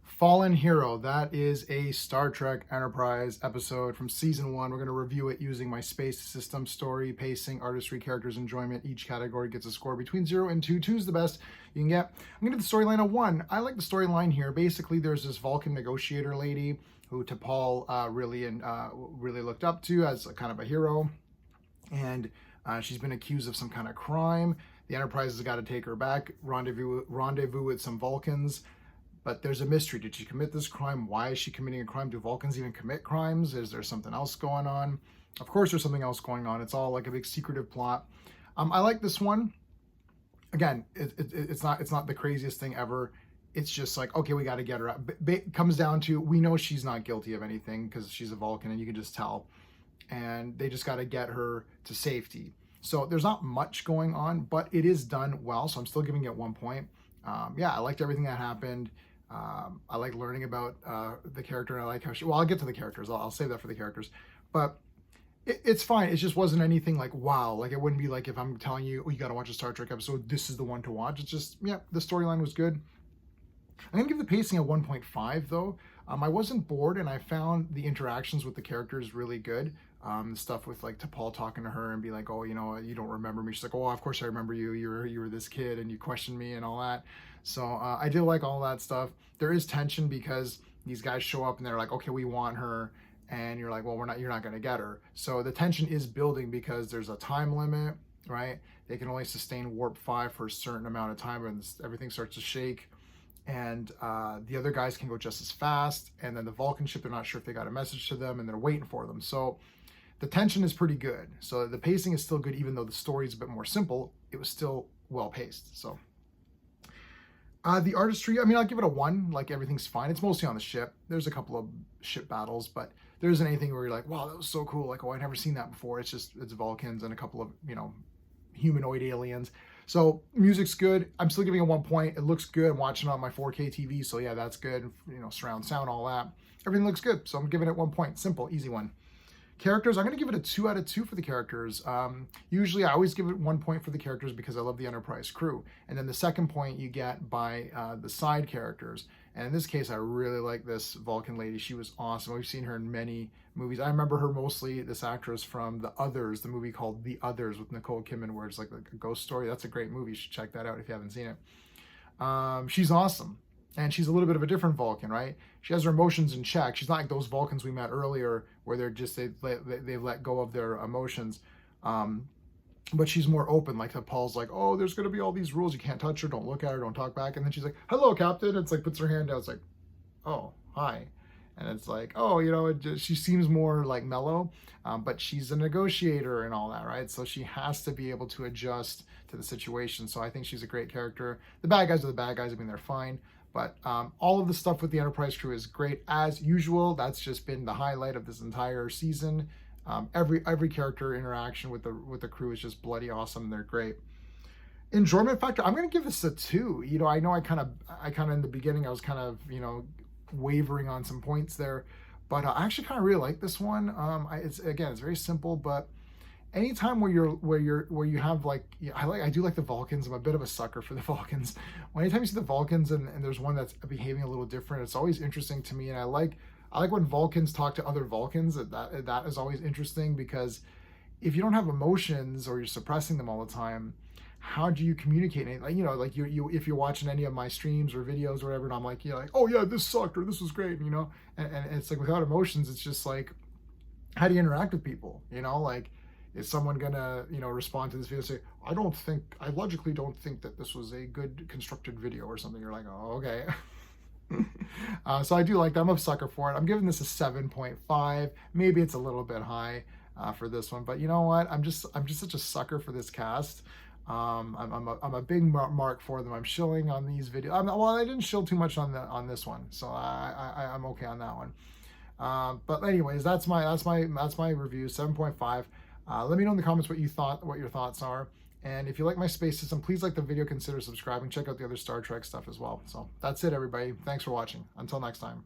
Fallen Hero, that is a Star Trek Enterprise episode from season 1. We're going to review it using my space system, story, pacing, artistry, characters, enjoyment. Each category gets a score between 0 and 2. 2 is the best you can get. I'm going to do the storyline of 1. I like the storyline here. Basically, there's this Vulcan negotiator lady who T'Pol really looked up to as a kind of a hero. And she's been accused of some kind of crime. The Enterprise has got to take her back, rendezvous with some Vulcans. But there's a mystery. Did she commit this crime? Why is she committing a crime? Do Vulcans even commit crimes? Is there something else going on? Of course, there's something else going on. It's all like a big secretive plot. I like this one. Again, it's not the craziest thing ever. It's just like, okay, we got to get her out. It comes down to, we know she's not guilty of anything because she's a Vulcan and you can just tell. And they just got to get her to safety. So there's not much going on, but it is done well. So I'm still giving it 1 point. Yeah, I liked everything that happened. I like learning about the character, and I like how she, well, I'll get to the characters. I'll save that for the characters. But it's fine. It just wasn't anything like, wow. Like, it wouldn't be like if I'm telling you, oh, you got to watch a Star Trek episode, this is the one to watch. It's just, yeah, the storyline was good. I'm going to give the pacing a 1.5, though. I wasn't bored, and I found the interactions with the characters really good. Stuff with like T'Pol talking to her and be like, oh, you know, you don't remember me. She's like, oh, of course I remember you. You were this kid and you questioned me and all that. So I did like all that stuff. There is tension because these guys show up and they're like, okay, we want her. And you're like, well, you're not going to get her. So the tension is building because there's a time limit, right? They can only sustain warp 5 for a certain amount of time and everything starts to shake. And the other guys can go just as fast. And then the Vulcan ship, they're not sure if they got a message to them and they're waiting for them. So the tension is pretty good. So the pacing is still good, even though the story is a bit more simple. It was still well paced. So the artistry, I mean, I'll give it a 1. Like, everything's fine. It's mostly on the ship. There's a couple of ship battles, but there isn't anything where you're like, wow, that was so cool. Like, oh, I've never seen that before. It's Vulcans and a couple of, you know, humanoid aliens. So music's good. I'm still giving it 1 point. It looks good. I'm watching it on my 4K TV. So yeah, that's good. You know, surround sound, all that. Everything looks good. So I'm giving it 1 point. Simple, easy one. Characters, I'm going to give it a 2 out of 2 for the characters. Usually I always give it 1 point for the characters because I love the Enterprise crew. And then the second point you get by the side characters. And in this case, I really like this Vulcan lady. She was awesome. We've seen her in many movies. I remember her mostly, this actress, from The Others, the movie called The Others with Nicole Kidman, where it's like a ghost story. That's a great movie. You should check that out if you haven't seen it. She's awesome. And she's a little bit of a different Vulcan, right? She has her emotions in check. She's not like those Vulcans we met earlier where they've let go of their emotions. But she's more open. Like Paul's like, oh, there's going to be all these rules. You can't touch her. Don't look at her. Don't talk back. And then she's like, hello, Captain. It's like, puts her hand down. It's like, oh, hi. And it's like, oh, you know, she seems more like mellow, but she's a negotiator and all that, right? So she has to be able to adjust to the situation. So I think she's a great character. The bad guys are the bad guys. I mean, they're fine. But all of the stuff with the Enterprise crew is great as usual. That's just been the highlight of this entire season. Every character interaction with the crew is just bloody awesome. They're great. Enjoyment factor, I'm gonna give this a 2. You know, I know I kind of in the beginning I was kind of, you know, wavering on some points there, but I actually kind of really like this one. It's very simple, but anytime where you have like, I do like the Vulcans. I'm a bit of a sucker for the Vulcans. Anytime you see the Vulcans and there's one that's behaving a little different, it's always interesting to me. And I like when Vulcans talk to other Vulcans. That is always interesting because if you don't have emotions or you're suppressing them all the time, how do you communicate? Like, you know, like you if you're watching any of my streams or videos or whatever, and I'm like, you're like, oh yeah, this sucked or this was great, you know, and it's like without emotions, it's just like, how do you interact with people? You know, like, is someone gonna, you know, respond to this video and say, I logically don't think that this was a good constructed video or something? You're like, oh, okay. So I do like that. I'm a sucker for it. I'm giving this a 7.5. Maybe it's a little bit high for this one, but you know what? I'm just such a sucker for this cast. I'm a big mark for them. I'm shilling on these videos. Well, I didn't shill too much on this one, so I'm okay on that one. But anyways, that's my review. 7.5. Let me know in the comments what your thoughts are. And if you like my space system, please like the video, consider subscribing, check out the other Star Trek stuff as well. So that's it, everybody. Thanks for watching. Until next time.